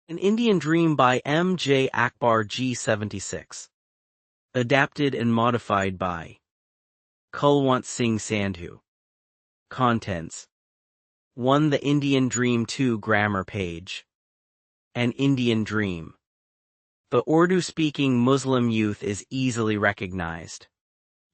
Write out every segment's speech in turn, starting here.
An Indian Dream by M.J. Akbar G76. Adapted and modified by Kulwant Singh Sandhu. Contents. 1. The Indian Dream. 2. Grammar page. An Indian Dream. The Urdu-speaking Muslim youth is easily recognized.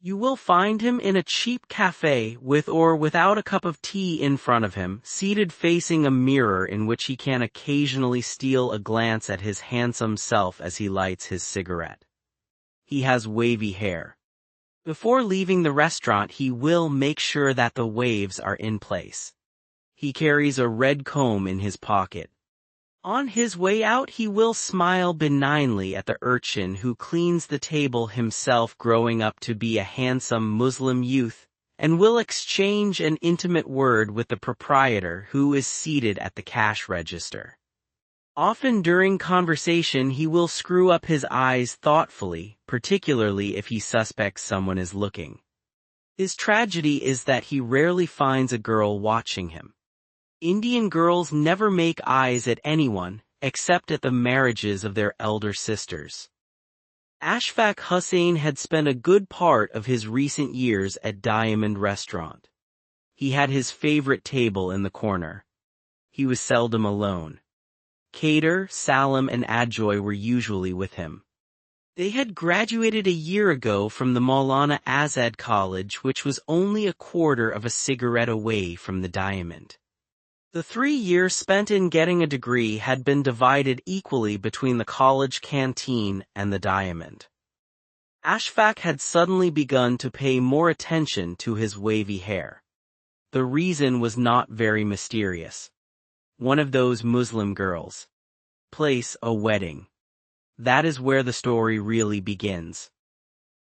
You will find him in a cheap cafe with or without a cup of tea in front of him, seated facing a mirror in which he can occasionally steal a glance at his handsome self as he lights his cigarette. He has wavy hair. Before leaving the restaurant, he will make sure that the waves are in place. He carries a red comb in his pocket. On his way out, he will smile benignly at the urchin who cleans the table, himself growing up to be a handsome Muslim youth, and will exchange an intimate word with the proprietor who is seated at the cash register. Often during conversation, he will screw up his eyes thoughtfully, particularly if he suspects someone is looking. His tragedy is that he rarely finds a girl watching him. Indian girls never make eyes at anyone, except at the marriages of their elder sisters. Ashfaq Hussain had spent a good part of his recent years at Diamond Restaurant. He had his favorite table in the corner. He was seldom alone. Kader, Salim and Adjoy were usually with him. They had graduated a year ago from the Maulana Azad College, which was only a quarter of a cigarette away from the Diamond. The 3 years spent in getting a degree had been divided equally between the college canteen and the Diamond. Ashfaq had suddenly begun to pay more attention to his wavy hair. The reason was not very mysterious. One of those Muslim girls. Place a wedding. That is where the story really begins.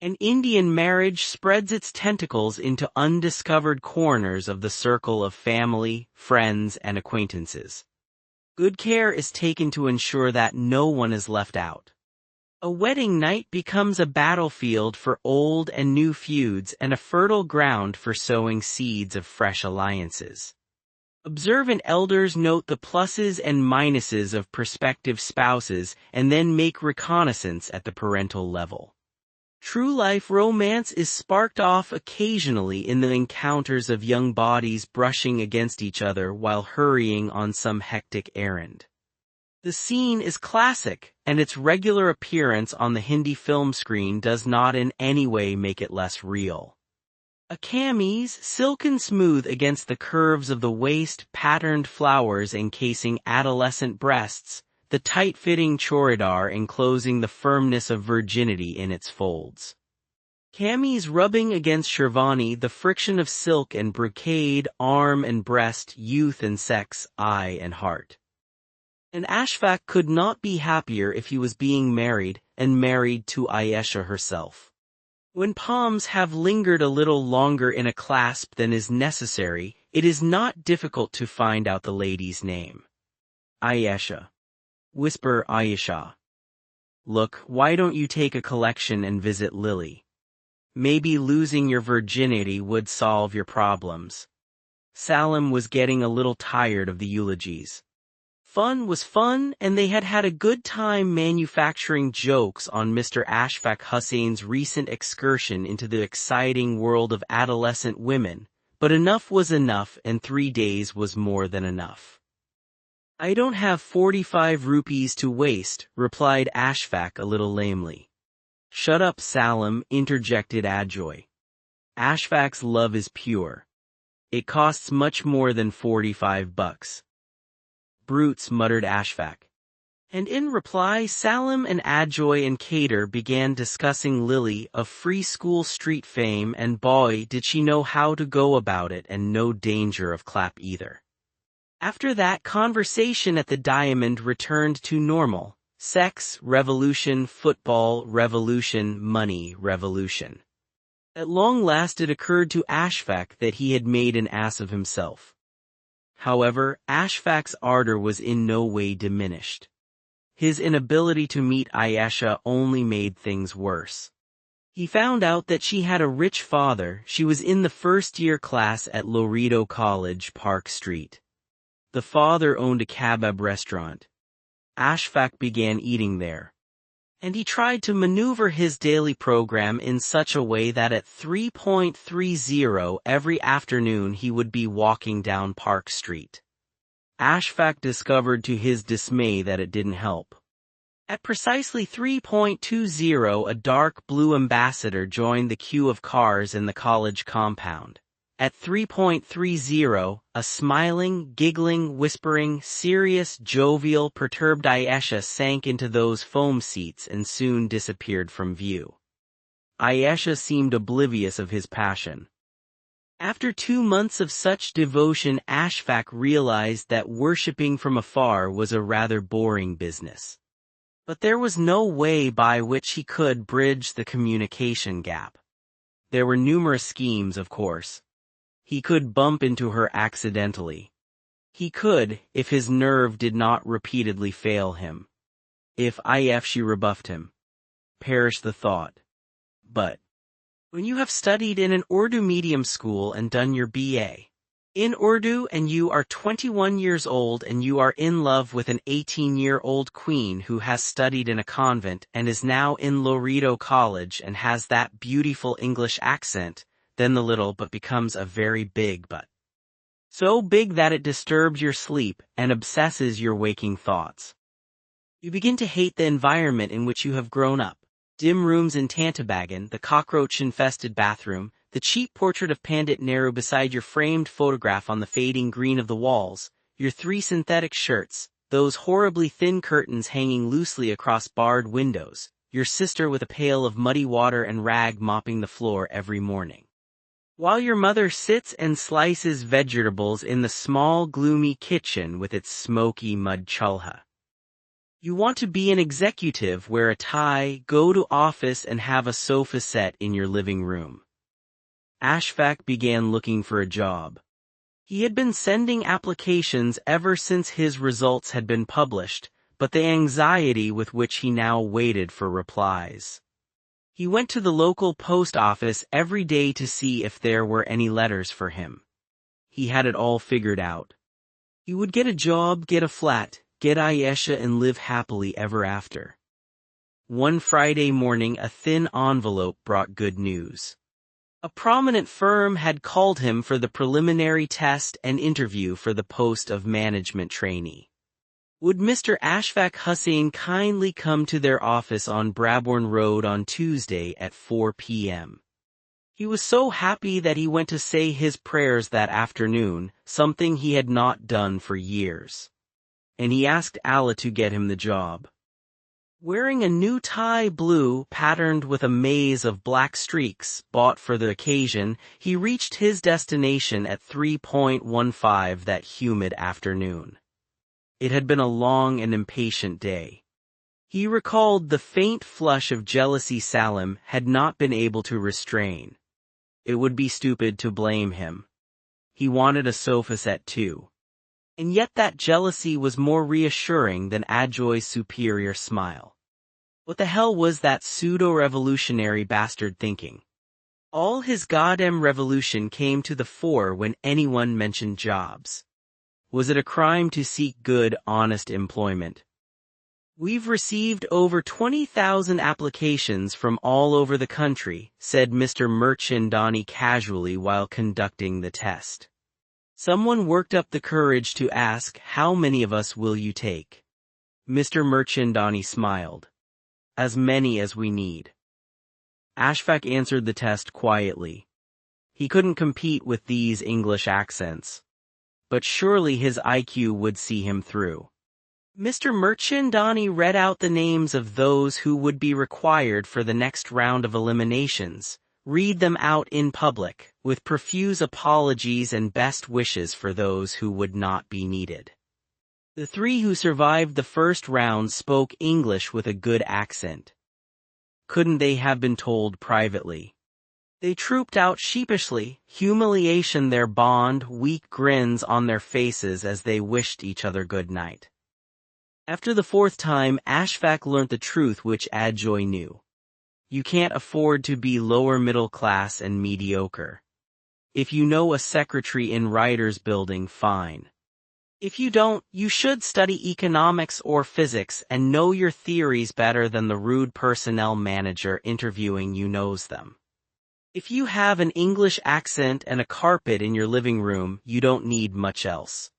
An Indian marriage spreads its tentacles into undiscovered corners of the circle of family, friends, and acquaintances. Good care is taken to ensure that no one is left out. A wedding night becomes a battlefield for old and new feuds and a fertile ground for sowing seeds of fresh alliances. Observant elders note the pluses and minuses of prospective spouses and then make reconnaissance at the parental level. True-life romance is sparked off occasionally in the encounters of young bodies brushing against each other while hurrying on some hectic errand. The scene is classic, and its regular appearance on the Hindi film screen does not in any way make it less real. A camise, silken smooth against the curves of the waist, patterned flowers encasing adolescent breasts, the tight-fitting churidar enclosing the firmness of virginity in its folds. Camis rubbing against sherwani, the friction of silk and brocade, arm and breast, youth and sex, eye and heart. And Ashfaq could not be happier if he was being married, and married to Ayesha herself. When palms have lingered a little longer in a clasp than is necessary, it is not difficult to find out the lady's name. Ayesha. Whisper Ayesha. Look, why don't you take a collection and visit Lily? Maybe losing your virginity would solve your problems. Salim was getting a little tired of the eulogies. Fun was fun, and they had had a good time manufacturing jokes on Mr. Ashfaq Hussain's recent excursion into the exciting world of adolescent women, but enough was enough, and 3 days was more than enough. I don't have 45 rupees to waste, replied Ashfaq a little lamely. Shut up, Salim, interjected Adjoy. Ashfaq's love is pure. It costs much more than 45 bucks. Brutes, muttered Ashfaq. And in reply, Salim and Adjoy and Kader began discussing Lily, of free school street fame, and boy did she know how to go about it, and no danger of clap either. After that, conversation at the Diamond returned to normal. Sex, revolution, football, revolution, money, revolution. At long last it occurred to Ashfaq that he had made an ass of himself. However, Ashfaq's ardor was in no way diminished. His inability to meet Ayesha only made things worse. He found out that she had a rich father. She was in the first-year class at Laredo College, Park Street. The father owned a kebab restaurant. Ashfaq began eating there. And he tried to maneuver his daily program in such a way that at 3:30 every afternoon he would be walking down Park Street. Ashfaq discovered to his dismay that it didn't help. At precisely 3:20, a dark blue ambassador joined the queue of cars in the college compound. At 3:30, a smiling, giggling, whispering, serious, jovial, perturbed Ayesha sank into those foam seats and soon disappeared from view. Ayesha seemed oblivious of his passion. After 2 months of such devotion, Ashfaq realized that worshipping from afar was a rather boring business. But there was no way by which he could bridge the communication gap. There were numerous schemes, of course. He could bump into her accidentally. He could, if his nerve did not repeatedly fail him. If she rebuffed him. Perish the thought. But when you have studied in an Urdu medium school and done your BA in Urdu and you are 21 years old and you are in love with an 18-year-old queen who has studied in a convent and is now in Loreto College and has that beautiful English accent, then the little but becomes a very big but. So big that it disturbs your sleep and obsesses your waking thoughts. You begin to hate the environment in which you have grown up. Dim rooms in Tantabagan, the cockroach-infested bathroom, the cheap portrait of Pandit Nehru beside your framed photograph on the fading green of the walls, your 3 synthetic shirts, those horribly thin curtains hanging loosely across barred windows, your sister with a pail of muddy water and rag mopping the floor every morning, while your mother sits and slices vegetables in the small gloomy kitchen with its smoky mud chulha. You want to be an executive, wear a tie, go to office and have a sofa set in your living room. Ashfaq began looking for a job. He had been sending applications ever since his results had been published, but the anxiety with which he now waited for replies. He went to the local post office every day to see if there were any letters for him. He had it all figured out. He would get a job, get a flat, get Ayesha and live happily ever after. One Friday morning a thin envelope brought good news. A prominent firm had called him for the preliminary test and interview for the post of management trainee. Would Mr. Ashfaq Hussain kindly come to their office on Brabourne Road on Tuesday at 4 p.m. He was so happy that he went to say his prayers that afternoon, something he had not done for years. And he asked Allah to get him the job. Wearing a new tie blue patterned with a maze of black streaks bought for the occasion, he reached his destination at 3:15 that humid afternoon. It had been a long and impatient day. He recalled the faint flush of jealousy Salim had not been able to restrain. It would be stupid to blame him. He wanted a sofa set too. And yet that jealousy was more reassuring than Ajoy's superior smile. What the hell was that pseudo-revolutionary bastard thinking? All his goddamn revolution came to the fore when anyone mentioned jobs. Was it a crime to seek good, honest employment? We've received over 20,000 applications from all over the country, said Mr. Mirchandani casually while conducting the test. Someone worked up the courage to ask, "How many of us will you take?" Mr. Mirchandani smiled. "As many as we need." Ashfaq answered the test quietly. He couldn't compete with these English accents. But surely his IQ would see him through. Mr. Mirchandani read out the names of those who would be required for the next round of eliminations. Read them out in public, with profuse apologies and best wishes for those who would not be needed. The 3 who survived the first round spoke English with a good accent. Couldn't they have been told privately? They trooped out sheepishly, humiliation their bond, weak grins on their faces as they wished each other good night. After the 4th time, Ashfaq learnt the truth which Ajoy knew. You can't afford to be lower middle class and mediocre. If you know a secretary in Writers' Building, fine. If you don't, you should study economics or physics and know your theories better than the rude personnel manager interviewing you knows them. If you have an English accent and a carpet in your living room, you don't need much else.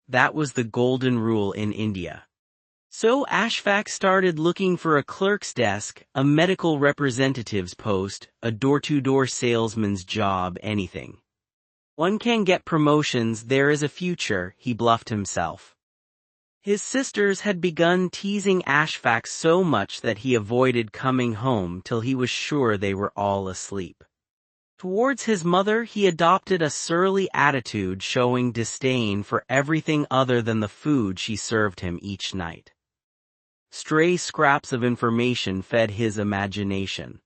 That was the golden rule in India. So Ashfaq started looking for a clerk's desk, a medical representative's post, a door-to-door salesman's job, anything. One can get promotions, there is a future, he bluffed himself. His sisters had begun teasing Ashfaq so much that he avoided coming home till he was sure they were all asleep. Towards his mother he adopted a surly attitude, showing disdain for everything other than the food she served him each night. Stray scraps of information fed his imagination.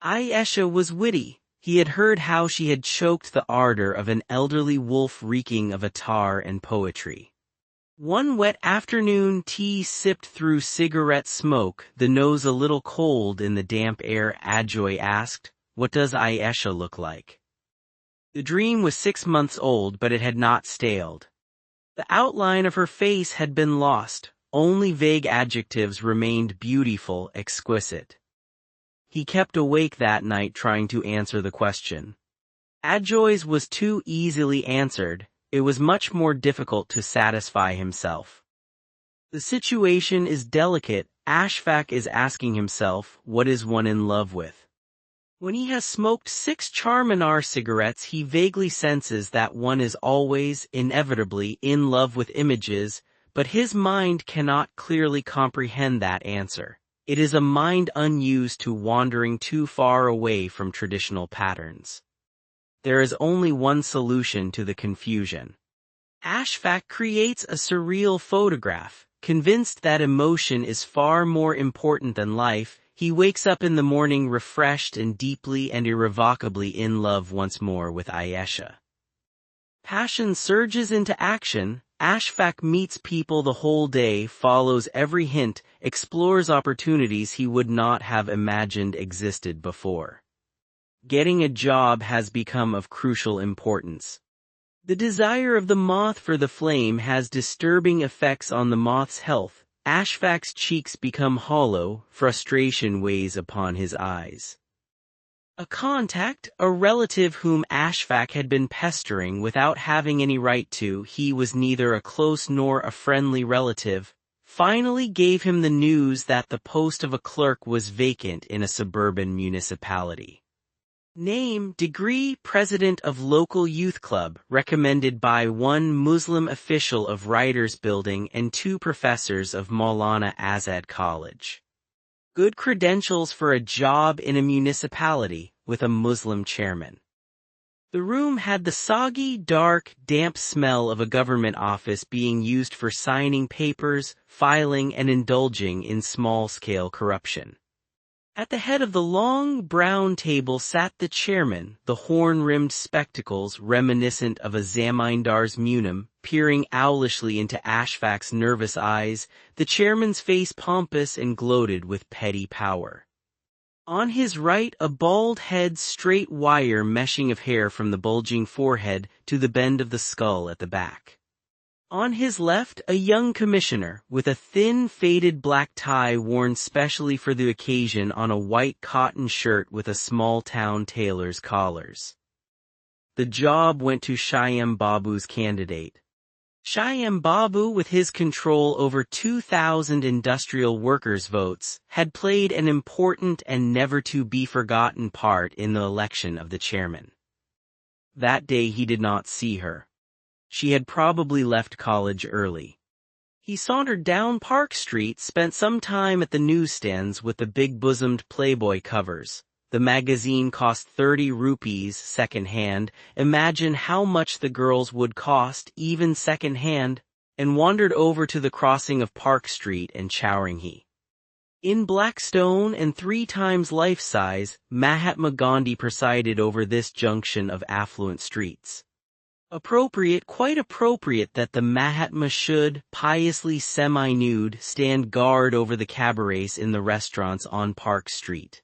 Ayesha was witty. He had heard how she had choked the ardor of an elderly wolf, reeking of attar and poetry. One wet afternoon, tea sipped through cigarette smoke, the nose a little cold in the damp air, Ajoy asked, "What does Ayesha look like?" The dream was 6 months old, but it had not staled. The outline of her face had been lost, only vague adjectives remained: beautiful, exquisite. He kept awake that night trying to answer the question. Ajoy's was too easily answered, it was much more difficult to satisfy himself. The situation is delicate, Ashfaq is asking himself, what is one in love with? When he has smoked 6 Charminar cigarettes, he vaguely senses that one is always, inevitably, in love with images, but his mind cannot clearly comprehend that answer. It is a mind unused to wandering too far away from traditional patterns. There is only one solution to the confusion. Ashfaq creates a surreal photograph. Convinced that emotion is far more important than life, he wakes up in the morning refreshed and deeply and irrevocably in love once more with Ayesha. Passion surges into action. Ashfaq meets people the whole day, follows every hint, explores opportunities he would not have imagined existed before. Getting a job has become of crucial importance. The desire of the moth for the flame has disturbing effects on the moth's health. Ashfaq's cheeks become hollow, frustration weighs upon his eyes. A contact, a relative whom Ashfaq had been pestering without having any right to, he was neither a close nor a friendly relative, finally gave him the news that the post of a clerk was vacant in a suburban municipality. Name, degree, president of local youth club, recommended by one Muslim official of Writers Building and 2 professors of Maulana Azad College. Good credentials for a job in a municipality, with a Muslim chairman. The room had the soggy, dark, damp smell of a government office being used for signing papers, filing, and indulging in small-scale corruption. At the head of the long, brown table sat the chairman, the horn-rimmed spectacles reminiscent of a zamindar's munim, peering owlishly into Ashfaq's nervous eyes, the chairman's face pompous and gloated with petty power. On his right, a bald head, straight wire meshing of hair from the bulging forehead to the bend of the skull at the back. On his left, a young commissioner, with a thin, faded black tie worn specially for the occasion on a white cotton shirt with a small-town tailor's collars. The job went to Shyam Babu's candidate. Shyam Babu, with his control over 2,000 industrial workers' votes, had played an important and never-to-be-forgotten part in the election of the chairman. That day he did not see her. She had probably left college early. He sauntered down Park Street, spent some time at the newsstands with the big-bosomed Playboy covers. The magazine cost 30 rupees second-hand, imagine how much the girls would cost, even second-hand, and wandered over to the crossing of Park Street and Chowringhee. In black stone and 3 times life-size, Mahatma Gandhi presided over this junction of affluent streets. Appropriate, quite appropriate that the Mahatma should, piously semi-nude, stand guard over the cabarets in the restaurants on Park Street.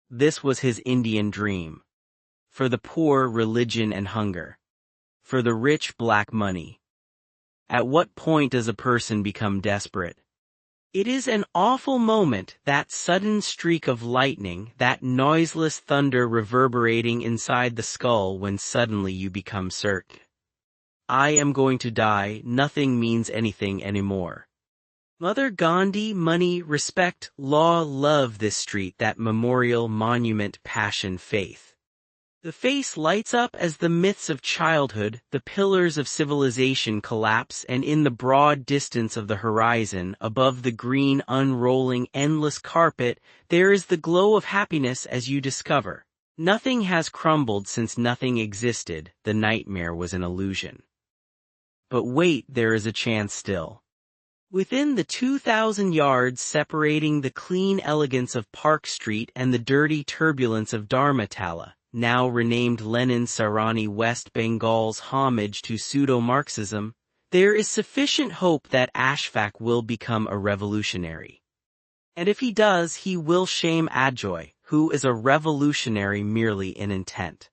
This was his Indian dream. For the poor, religion and hunger. For the rich, black money. At what point does a person become desperate? It is an awful moment, that sudden streak of lightning, that noiseless thunder reverberating inside the skull when suddenly you become certain. I am going to die, nothing means anything anymore. Mother Gandhi, money, respect, law, love, this street, that memorial, monument, passion, faith. The face lights up as the myths of childhood, the pillars of civilization collapse, and in the broad distance of the horizon, above the green, unrolling, endless carpet, there is the glow of happiness as you discover. Nothing has crumbled since nothing existed, the nightmare was an illusion. But wait, there is a chance still. Within the 2,000 yards separating the clean elegance of Park Street and the dirty turbulence of Dharmatala, now renamed Lenin Sarani, West Bengal's homage to pseudo-Marxism, there is sufficient hope that Ashfaq will become a revolutionary. And if he does, he will shame Ajoy, who is a revolutionary merely in intent.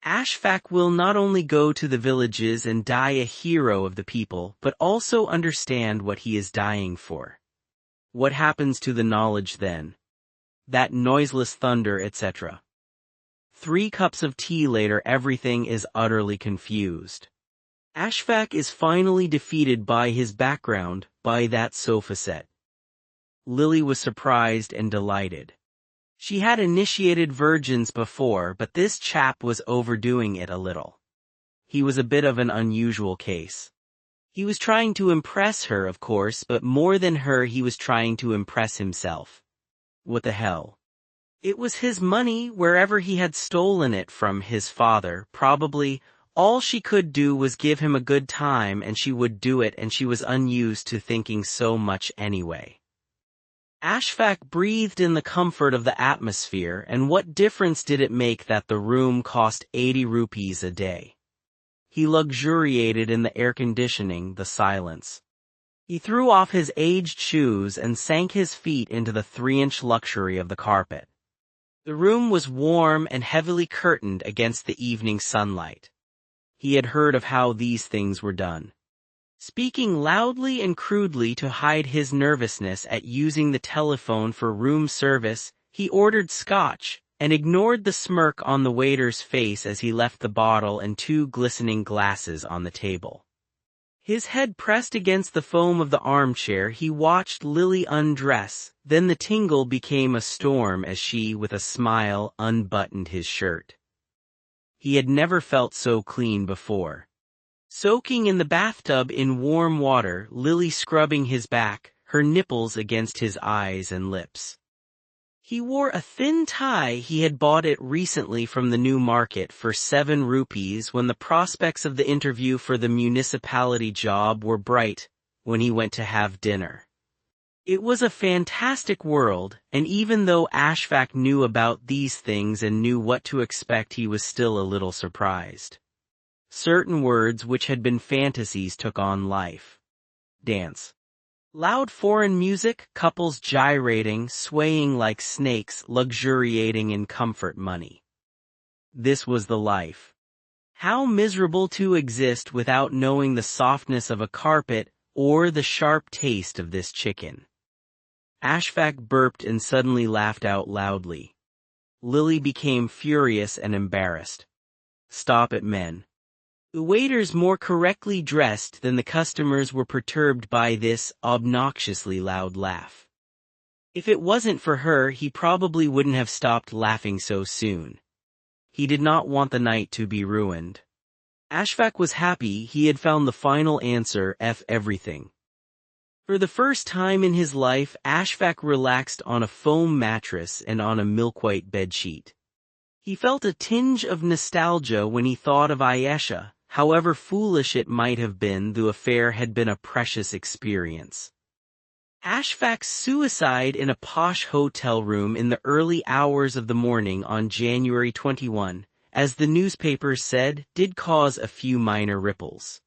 Ashfaq will not only go to the villages and die a hero of the people, but also understand what he is dying for. What happens to the knowledge then? That noiseless thunder, etc. 3 cups of tea later, everything is utterly confused. Ashfaq is finally defeated by his background, by that sofa set. Lily was surprised and delighted. She had initiated virgins before, but this chap was overdoing it a little. He was a bit of an unusual case. He was trying to impress her, of course, but more than her, he was trying to impress himself. What the hell? It was his money, wherever he had stolen it from his father, probably. All she could do was give him a good time, and she would do it, and she was unused to thinking so much anyway. Ashfaq breathed in the comfort of the atmosphere, and what difference did it make that the room cost 80 rupees a day? He luxuriated in the air conditioning, the silence. He threw off his aged shoes and sank his feet into the 3-inch luxury of the carpet. The room was warm and heavily curtained against the evening sunlight. He had heard of how these things were done. Speaking loudly and crudely to hide his nervousness at using the telephone for room service, he ordered scotch, and ignored the smirk on the waiter's face as he left the bottle and 2 glistening glasses on the table. His head pressed against the foam of the armchair, he watched Lily undress, then the tingle became a storm as she, with a smile, unbuttoned his shirt. He had never felt so clean before. Soaking in the bathtub in warm water, Lily scrubbing his back, her nipples against his eyes and lips. He wore a thin tie. He had bought it recently from the new market for 7 rupees when the prospects of the interview for the municipality job were bright, when he went to have dinner. It was a fantastic world, and even though Ashfaq knew about these things and knew what to expect, he was still a little surprised. Certain words which had been fantasies took on life. Dance. Loud foreign music, couples gyrating, swaying like snakes, luxuriating in comfort money. This was the life. How miserable to exist without knowing the softness of a carpet or the sharp taste of this chicken. Ashfaq burped and suddenly laughed out loudly. Lily became furious and embarrassed. Stop it, men. The waiters, more correctly dressed than the customers, were perturbed by this obnoxiously loud laugh. If it wasn't for her, he probably wouldn't have stopped laughing so soon. He did not want the night to be ruined. Ashfaq was happy. He had found the final answer, F everything. For the first time in his life, Ashfaq relaxed on a foam mattress and on a milk-white bedsheet. He felt a tinge of nostalgia when he thought of Ayesha. However foolish it might have been, the affair had been a precious experience. Ashfaq's suicide in a posh hotel room in the early hours of the morning on January 21, as the newspapers said, did cause a few minor ripples.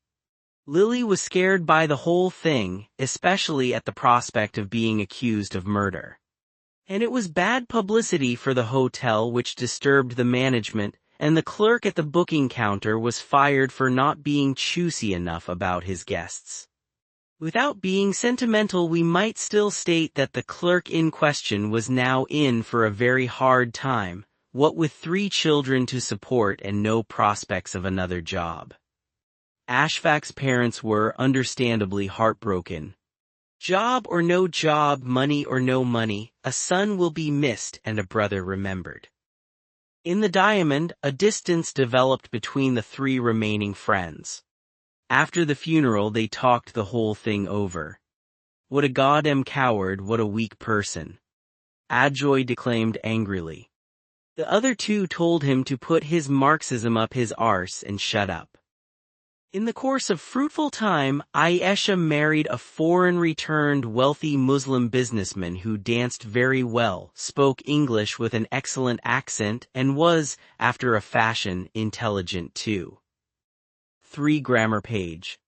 Lily was scared by the whole thing, especially at the prospect of being accused of murder. And it was bad publicity for the hotel, which disturbed the management, and the clerk at the booking counter was fired for not being choosy enough about his guests. Without being sentimental, we might still state that the clerk in question was now in for a very hard time, what with 3 children to support and no prospects of another job. Ashfaq's parents were understandably heartbroken. Job or no job, money or no money, a son will be missed and a brother remembered. In the diamond, a distance developed between the 3 remaining friends. After the funeral, they talked the whole thing over. "What a goddamn coward, what a weak person," Adjoy declaimed angrily. The other 2 told him to put his Marxism up his arse and shut up. In the course of fruitful time, Ayesha married a foreign-returned wealthy Muslim businessman who danced very well, spoke English with an excellent accent, and was, after a fashion, intelligent too. 3 grammar page.